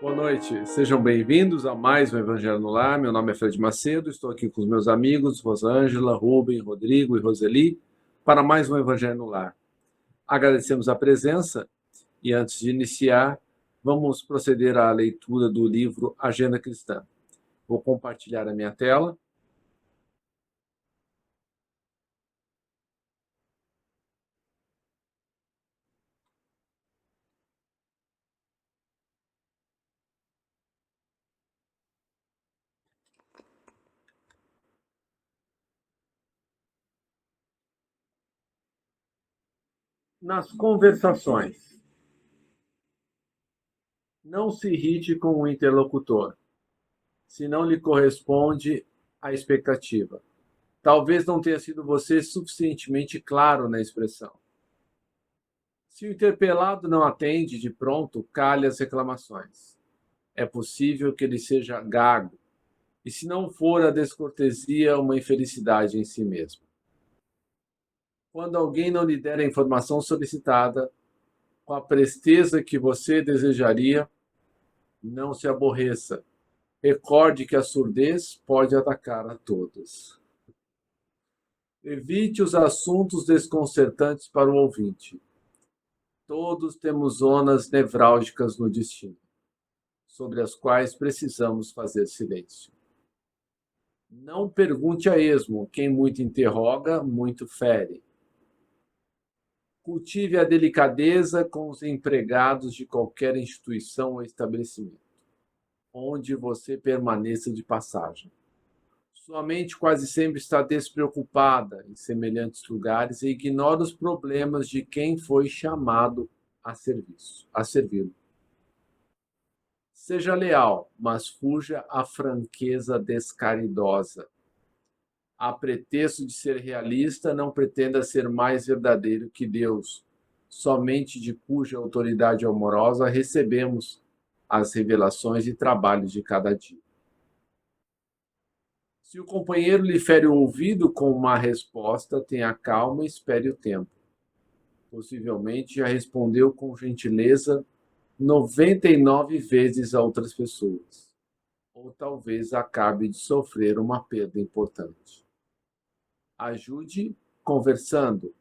Boa noite, sejam bem-vindos a mais um Evangelho no Lar. Meu nome é Fred Macedo, estou aqui com os meus amigos Rosângela, Rubem, Rodrigo e Roseli para mais um Evangelho no Lar. Agradecemos a presença e antes de iniciar, vamos proceder à leitura do livro Agenda Cristã. Vou compartilhar a minha tela. Nas conversações, não se irrite com o interlocutor, se não lhe corresponde à expectativa. Talvez não tenha sido você suficientemente claro na expressão. Se o interpelado não atende de pronto, cale as reclamações. É possível que ele seja gago, e se não for a descortesia, uma infelicidade em si mesmo. Quando alguém não lhe der a informação solicitada, com a presteza que você desejaria, não se aborreça. Recorde que a surdez pode atacar a todos. Evite os assuntos desconcertantes para o ouvinte. Todos temos zonas nevrálgicas no destino, sobre as quais precisamos fazer silêncio. Não pergunte a esmo, quem muito interroga, muito fere. Cultive a delicadeza com os empregados de qualquer instituição ou estabelecimento, onde você permaneça de passagem. Sua mente quase sempre está despreocupada em semelhantes lugares e ignora os problemas de quem foi chamado a servi-lo. Seja leal, mas fuja à franqueza descaridosa. A pretexto de ser realista, não pretenda ser mais verdadeiro que Deus, somente de cuja autoridade amorosa recebemos as revelações e trabalhos de cada dia. Se o companheiro lhe fere o ouvido com uma resposta, tenha calma e espere o tempo. Possivelmente já respondeu com gentileza 99 vezes a outras pessoas. Ou talvez acabe de sofrer uma perda importante. Ajude conversando.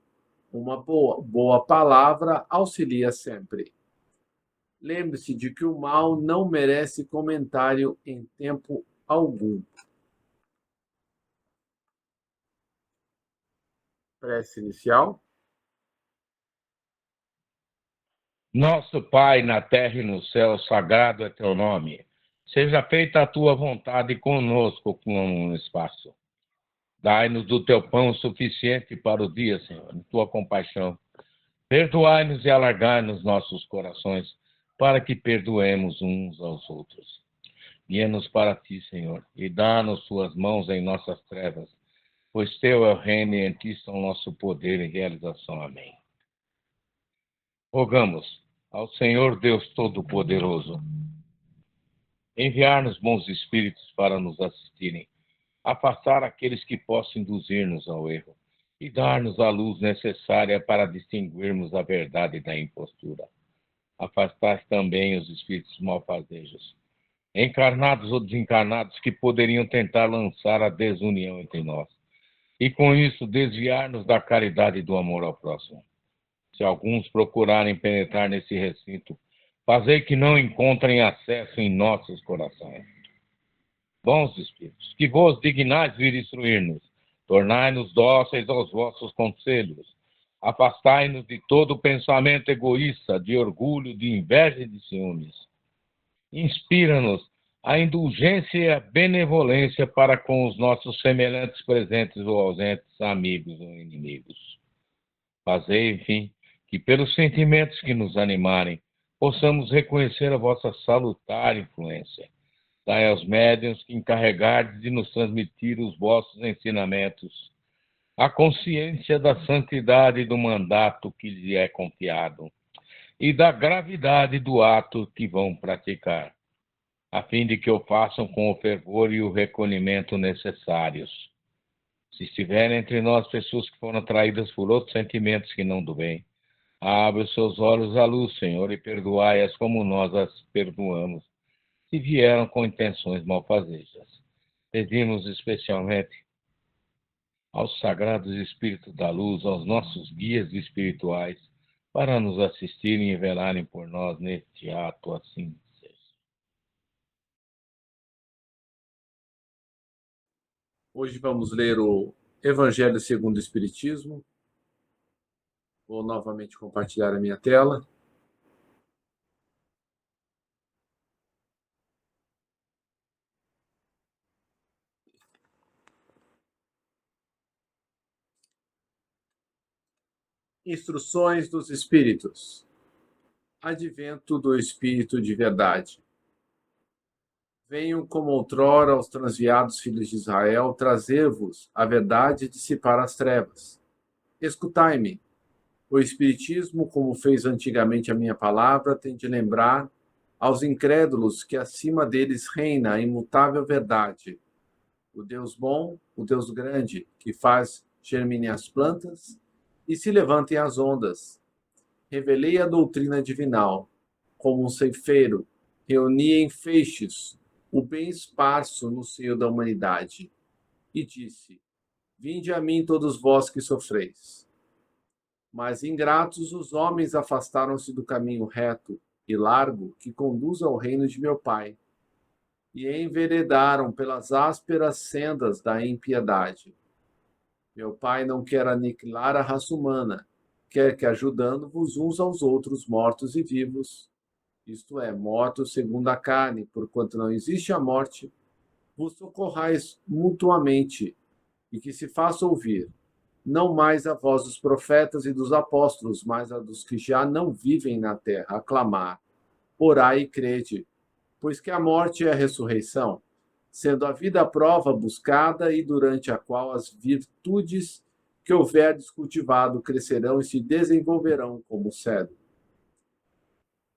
Uma boa palavra auxilia sempre. Lembre-se de que o mal não merece comentário em tempo algum. Prece inicial. Nosso Pai, na terra e no céu, sagrado é teu nome. Seja feita a tua vontade conosco como no espaço. Dai-nos do teu pão suficiente para o dia, Senhor, em tua compaixão. Perdoai-nos e alargai-nos nossos corações, para que perdoemos uns aos outros. Guia-nos para ti, Senhor, e dá-nos suas mãos em nossas trevas, pois teu é o reino e em ti estão nosso poder e realização. Amém. Rogamos ao Senhor Deus Todo-Poderoso enviar-nos bons espíritos para nos assistirem, afastar aqueles que possam induzir-nos ao erro e dar-nos a luz necessária para distinguirmos a verdade da impostura. Afastar também os espíritos malfazejos, encarnados ou desencarnados, que poderiam tentar lançar a desunião entre nós e, com isso, desviar-nos da caridade e do amor ao próximo. Se alguns procurarem penetrar nesse recinto, fazei que não encontrem acesso em nossos corações. Bons espíritos, que vos dignais vir instruir-nos, tornai-nos dóceis aos vossos conselhos, afastai-nos de todo pensamento egoísta, de orgulho, de inveja e de ciúmes. Inspira-nos a indulgência e a benevolência para com os nossos semelhantes presentes ou ausentes, amigos ou inimigos. Fazei, enfim, que pelos sentimentos que nos animarem, possamos reconhecer a vossa salutar influência. Dai aos médiuns que encarregardes de nos transmitir os vossos ensinamentos, a consciência da santidade do mandato que lhe é confiado e da gravidade do ato que vão praticar, a fim de que o façam com o fervor e o recolhimento necessários. Se estiverem entre nós pessoas que foram atraídas por outros sentimentos que não do bem, abre os seus olhos à luz, Senhor, e perdoai-as como nós as perdoamos. se vieram com intenções malfazejas. Pedimos especialmente aos sagrados espíritos da luz, aos nossos guias espirituais, para nos assistirem e velarem por nós neste ato, assim seja. Hoje vamos ler o Evangelho segundo o Espiritismo. Vou novamente compartilhar a minha tela. Instruções dos Espíritos. Advento do Espírito de Verdade. Venho como outrora aos transviados filhos de Israel trazer-vos a verdade e dissipar as trevas. Escutai-me. O Espiritismo, como fez antigamente a minha palavra, tem de lembrar aos incrédulos que acima deles reina a imutável verdade. O Deus bom, o Deus grande, que faz germinem as plantas e se levantem as ondas. Revelei a doutrina divinal. Como um ceifeiro, reuni em feixes o bem esparso no seio da humanidade. E disse: Vinde a mim todos vós que sofreis. Mas ingratos os homens afastaram-se do caminho reto e largo que conduz ao reino de meu Pai, e enveredaram pelas ásperas sendas da impiedade. Meu Pai não quer aniquilar a raça humana, quer que, ajudando-vos uns aos outros, mortos e vivos, isto é, mortos segundo a carne, porquanto não existe a morte, vos socorrais mutuamente, e que se faça ouvir, não mais a voz dos profetas e dos apóstolos, mas a dos que já não vivem na terra, a clamar: orai e crede, pois que a morte é a ressurreição, sendo a vida a prova buscada e durante a qual as virtudes que houverdes cultivado crescerão e se desenvolverão como cedro.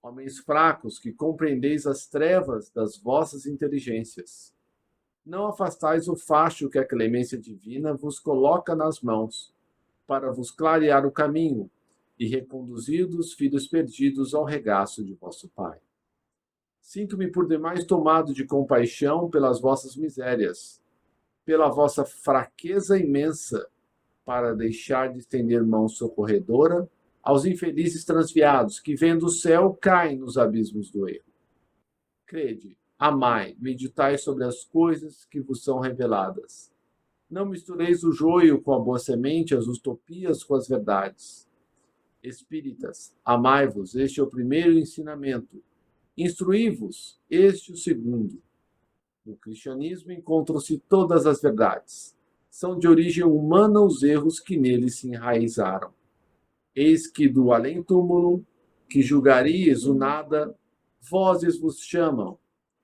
Homens fracos, que compreendeis as trevas das vossas inteligências, não afastais o facho que a clemência divina vos coloca nas mãos, para vos clarear o caminho e reconduzir dos filhos perdidos ao regaço de vosso Pai. Sinto-me por demais tomado de compaixão pelas vossas misérias, pela vossa fraqueza imensa, para deixar de estender mão socorredora aos infelizes transviados que, vendo o céu, caem nos abismos do erro. Crede, amai, meditai sobre as coisas que vos são reveladas. Não mistureis o joio com a boa semente, as utopias com as verdades. Espíritas, amai-vos, este é o primeiro ensinamento. Instruí-vos, este o segundo. No cristianismo encontram-se todas as verdades. São de origem humana os erros que nele se enraizaram. Eis que do além-túmulo, que julgaríeis o nada, vozes vos chamam.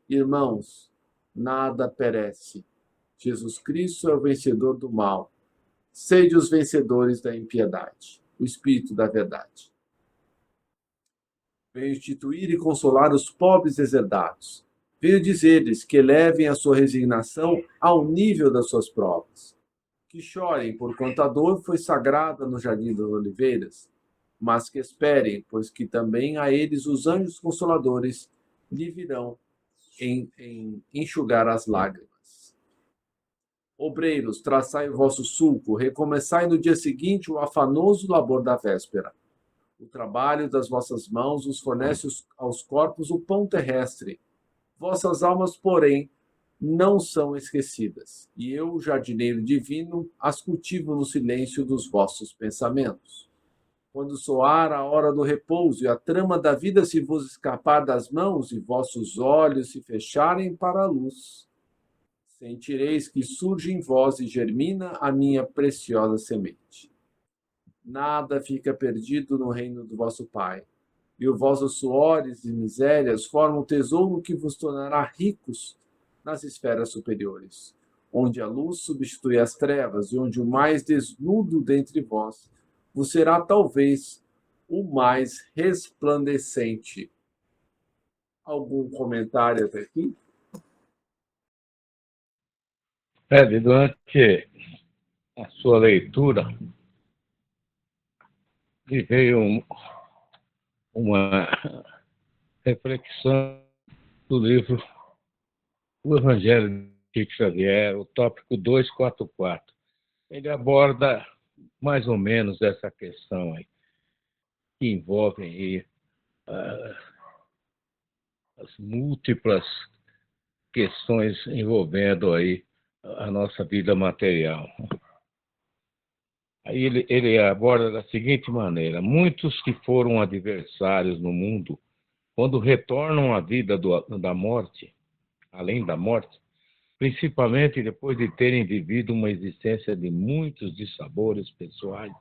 Irmãos, nada perece. Jesus Cristo é o vencedor do mal. Sede os vencedores da impiedade, o Espírito da verdade. Veio instituir e consolar os pobres deserdados. Veio dizer-lhes que elevem a sua resignação ao nível das suas provas. Que chorem, porquanto a dor foi sagrada no Jardim das Oliveiras, mas que esperem, pois que também a eles os anjos consoladores lhe virão em enxugar as lágrimas. Obreiros, traçai o vosso sulco, recomeçai no dia seguinte o afanoso labor da véspera. O trabalho das vossas mãos os fornece aos corpos o pão terrestre. Vossas almas, porém, não são esquecidas, e eu, o jardineiro divino, as cultivo no silêncio dos vossos pensamentos. Quando soar a hora do repouso e a trama da vida se vos escapar das mãos e vossos olhos se fecharem para a luz, sentireis que surge em vós e germina a minha preciosa semente. Nada fica perdido no reino do vosso Pai, e os vossos suores e misérias formam o tesouro que vos tornará ricos nas esferas superiores, onde a luz substitui as trevas e onde o mais desnudo dentre vós vos será talvez o mais resplandecente. Algum comentário até aqui? Fred, durante a sua leitura, me veio uma reflexão do livro o Evangelho de Chico Xavier, o tópico 244. Ele aborda mais ou menos essa questão aí, que envolve aí, as múltiplas questões envolvendo aí a nossa vida material. Aí ele aborda da seguinte maneira: muitos que foram adversários no mundo, quando retornam à vida da morte, além da morte, principalmente depois de terem vivido uma existência de muitos dissabores pessoais,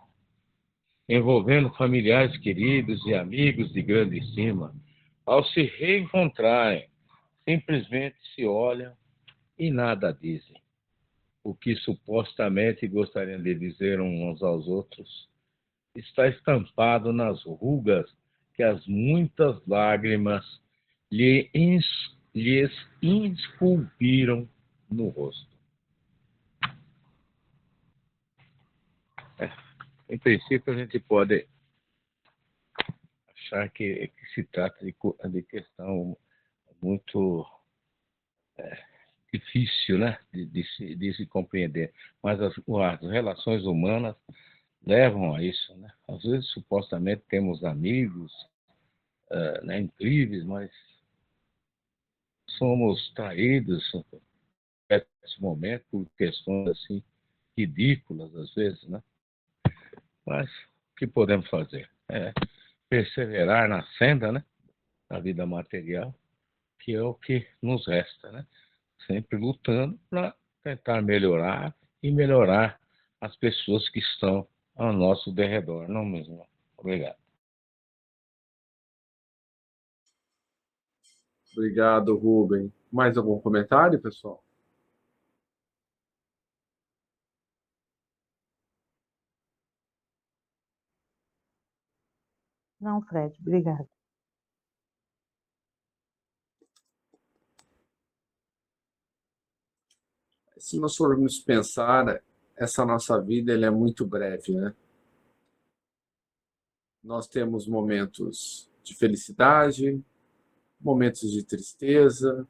envolvendo familiares queridos e amigos de grande estima, ao se reencontrarem, simplesmente se olham e nada dizem. O que supostamente gostariam de dizer uns aos outros está estampado nas rugas que as muitas lágrimas lhes esculpiram no rosto. Em princípio, a gente pode achar que se trata de questão muito difícil, né, de se compreender. Mas as relações humanas levam a isso, né? Às vezes, supostamente, temos amigos, né, incríveis, mas somos traídos nesse momento por questões assim ridículas, às vezes, né? Mas o que podemos fazer? É perseverar na senda, né, da vida material, que é o que nos resta, né? Sempre lutando para tentar melhorar e melhorar as pessoas que estão ao nosso derredor, não mesmo? Obrigado. Obrigado, Rubem. Mais algum comentário, pessoal? Não, Fred, obrigada. Se nós formos pensar, essa nossa vida ela é muito breve, né? Nós temos momentos de felicidade, momentos de tristeza,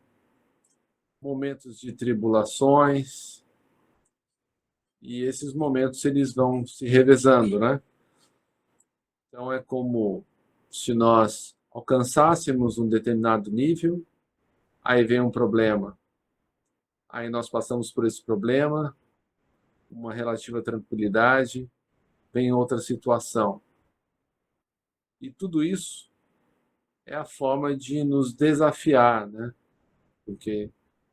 momentos de tribulações, e esses momentos eles vão se revezando, né? Então é como se nós alcançássemos um determinado nível, aí vem um problema, aí nós passamos por esse problema, uma relativa tranquilidade, vem outra situação. E tudo isso é a forma de nos desafiar, né? Porque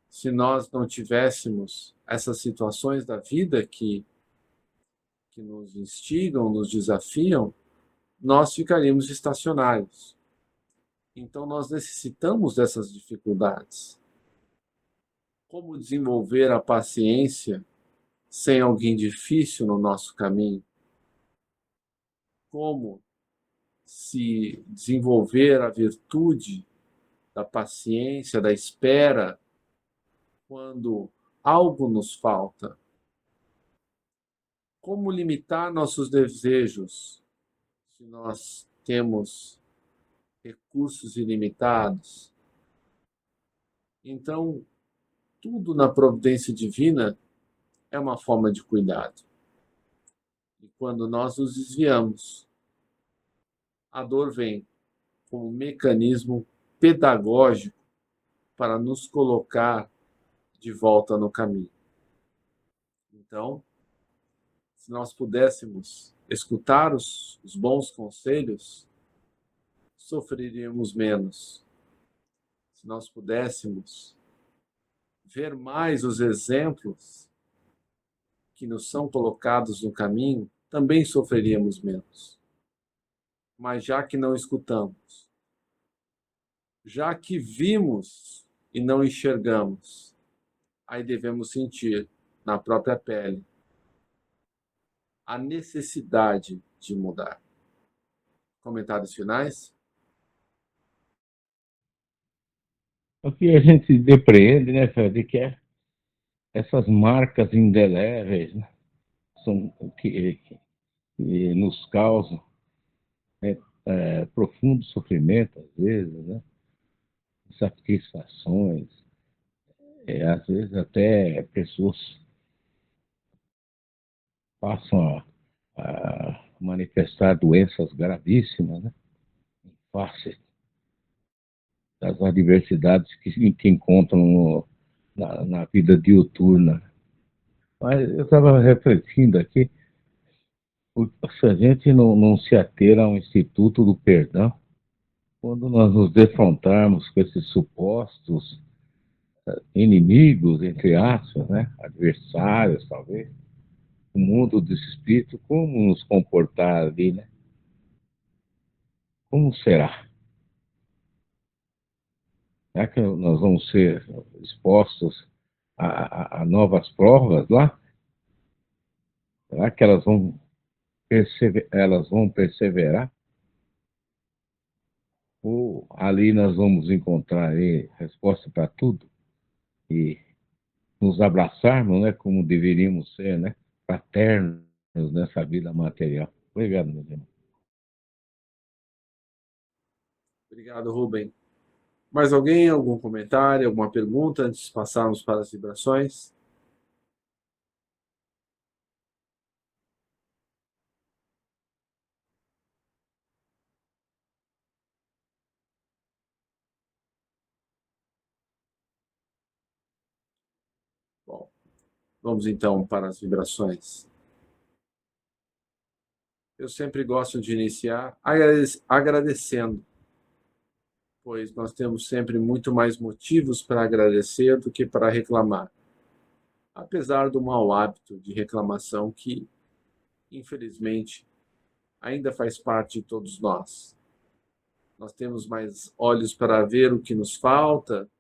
se nós não tivéssemos essas situações da vida que nos instigam, nos desafiam, nós ficaríamos estacionários. Então, nós necessitamos dessas dificuldades. Como desenvolver a paciência sem alguém difícil no nosso caminho? Como se desenvolver a virtude da paciência, da espera, quando algo nos falta? Como limitar nossos desejos se nós temos recursos ilimitados? Então, tudo na providência divina é uma forma de cuidado. E quando nós nos desviamos, a dor vem como um mecanismo pedagógico para nos colocar de volta no caminho. Então, se nós pudéssemos escutar os bons conselhos, sofreríamos menos. Se nós pudéssemos ver mais os exemplos que nos são colocados no caminho, também sofreríamos menos. Mas já que não escutamos, já que vimos e não enxergamos, aí devemos sentir na própria pele a necessidade de mudar. Comentários finais? O que a gente depreende, né, Fred, que essas marcas indeléveis, né, são que nos causam, né, profundo sofrimento, às vezes, né, satisfações, às vezes até pessoas passam a manifestar doenças gravíssimas, né? Em face das adversidades que encontram na vida diuturna. Mas eu estava refletindo aqui, se a gente não se ater ao Instituto do Perdão, quando nós nos defrontarmos com esses supostos inimigos, entre aspas, né? Adversários, talvez, o mundo do espírito, como nos comportar ali, né? Como será? Será que nós vamos ser expostos a novas provas lá? Será que elas vão perseverar? Ou ali nós vamos encontrar aí resposta para tudo e nos abraçarmos, né, como deveríamos ser, né, fraternos nessa vida material? Obrigado, meu irmão. Obrigado, Rubem. Mais alguém? Algum comentário, alguma pergunta antes de passarmos para as vibrações? Bom, vamos então para as vibrações. Eu sempre gosto de iniciar agradecendo, pois nós temos sempre muito mais motivos para agradecer do que para reclamar, apesar do mau hábito de reclamação que, infelizmente, ainda faz parte de todos nós. Nós temos mais olhos para ver o que nos falta,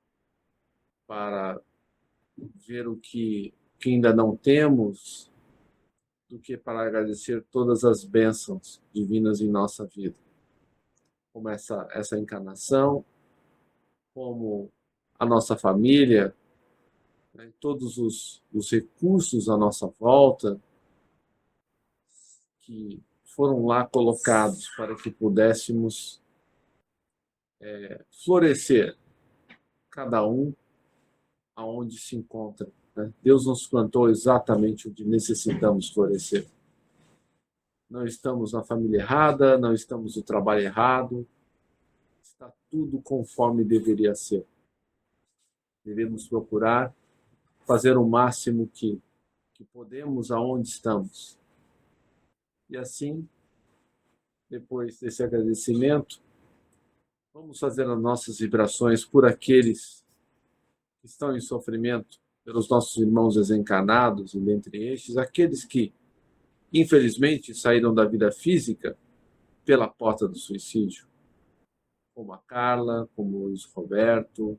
para ver o que ainda não temos, do que para agradecer todas as bênçãos divinas em nossa vida, como essa encarnação, como a nossa família, né, todos os recursos à nossa volta que foram lá colocados para que pudéssemos florescer, cada um aonde se encontra, né? Deus nos plantou exatamente onde necessitamos florescer. Não estamos na família errada, não estamos no trabalho errado, está tudo conforme deveria ser. Devemos procurar fazer o máximo que podemos aonde estamos. E assim, depois desse agradecimento, vamos fazer as nossas vibrações por aqueles que estão em sofrimento, pelos nossos irmãos desencarnados, e dentre estes, aqueles que, infelizmente, saíram da vida física pela porta do suicídio, como a Carla, como o Luiz Roberto,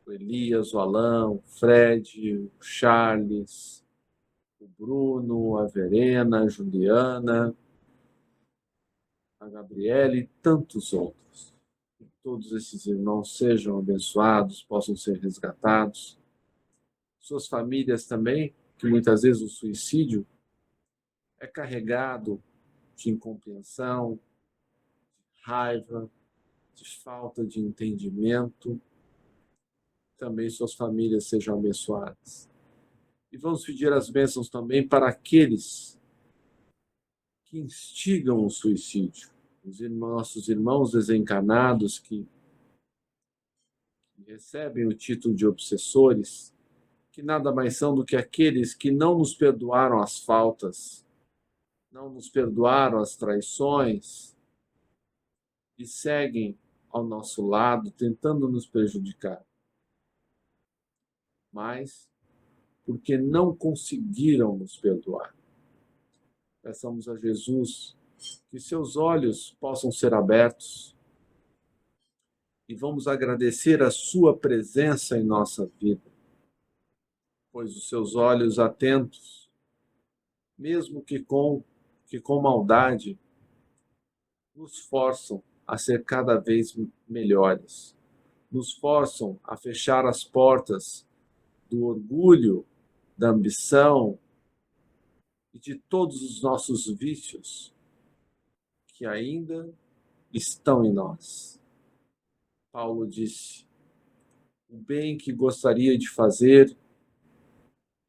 o Elias, o Alain, o Fred, o Charles, o Bruno, a Verena, a Juliana, a Gabriela e tantos outros. Que todos esses irmãos sejam abençoados, possam ser resgatados. Suas famílias também, que muitas vezes o suicídio é carregado de incompreensão, de raiva, de falta de entendimento. Também suas famílias sejam abençoadas. E vamos pedir as bênçãos também para aqueles que instigam o suicídio, nossos irmãos desencarnados que recebem o título de obsessores, que nada mais são do que aqueles que não nos perdoaram as faltas, não nos perdoaram as traições e seguem ao nosso lado tentando nos prejudicar. Mas porque não conseguiram nos perdoar. Peçamos a Jesus que seus olhos possam ser abertos e vamos agradecer a sua presença em nossa vida, pois os seus olhos atentos, mesmo que com maldade, nos forçam a ser cada vez melhores, nos forçam a fechar as portas do orgulho, da ambição e de todos os nossos vícios que ainda estão em nós. Paulo disse: O bem que gostaria de fazer,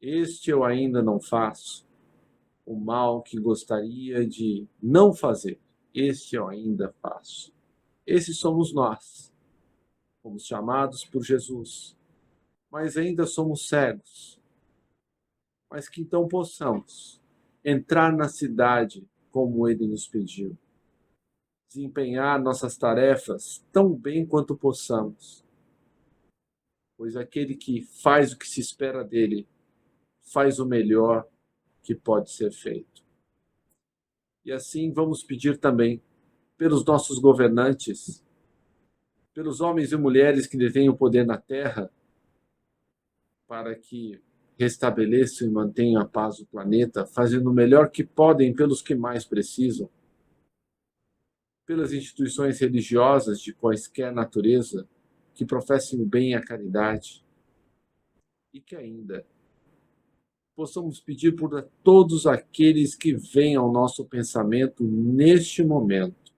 este eu ainda não faço. O mal que gostaria de não fazer, este eu ainda faço. Esses somos nós. Fomos chamados por Jesus, mas ainda somos cegos. Mas que então possamos entrar na cidade como ele nos pediu, desempenhar nossas tarefas tão bem quanto possamos, pois aquele que faz o que se espera dele faz o melhor que pode ser feito. E assim vamos pedir também pelos nossos governantes, pelos homens e mulheres que detêm o poder na terra, para que restabeleçam e mantenham a paz do planeta, fazendo o melhor que podem pelos que mais precisam, pelas instituições religiosas de quaisquer natureza, que professem o bem e a caridade, e que ainda possamos pedir por todos aqueles que vêm ao nosso pensamento neste momento,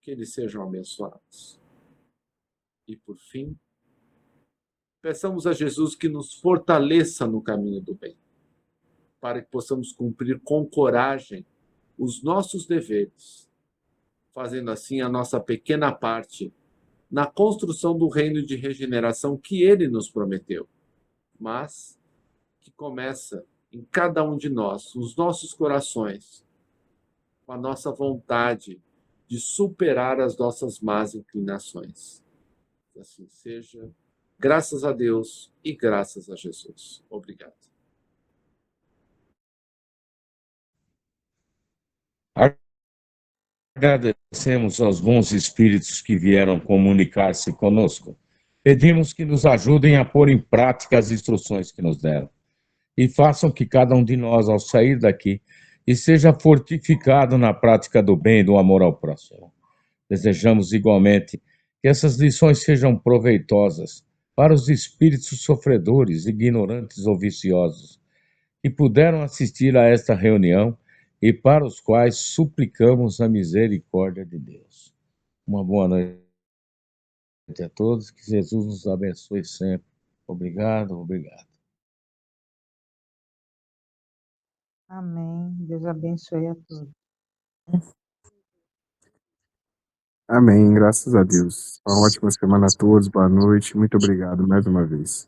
que eles sejam abençoados. E por fim, peçamos a Jesus que nos fortaleça no caminho do bem, para que possamos cumprir com coragem os nossos deveres, fazendo assim a nossa pequena parte na construção do reino de regeneração que ele nos prometeu, mas que começa em cada um de nós, nos nossos corações, com a nossa vontade de superar as nossas más inclinações. Que assim seja, graças a Deus e graças a Jesus. Obrigado. Agradecemos aos bons espíritos que vieram comunicar-se conosco. Pedimos que nos ajudem a pôr em prática as instruções que nos deram e façam que cada um de nós, ao sair daqui, esteja fortificado na prática do bem e do amor ao próximo. Desejamos igualmente que essas lições sejam proveitosas para os espíritos sofredores, ignorantes ou viciosos, que puderam assistir a esta reunião e para os quais suplicamos a misericórdia de Deus. Uma boa noite a todos, que Jesus nos abençoe sempre. Obrigado, obrigado. Amém. Deus abençoe a todos. Amém, graças a Deus. Uma ótima semana a todos, boa noite, muito obrigado mais uma vez.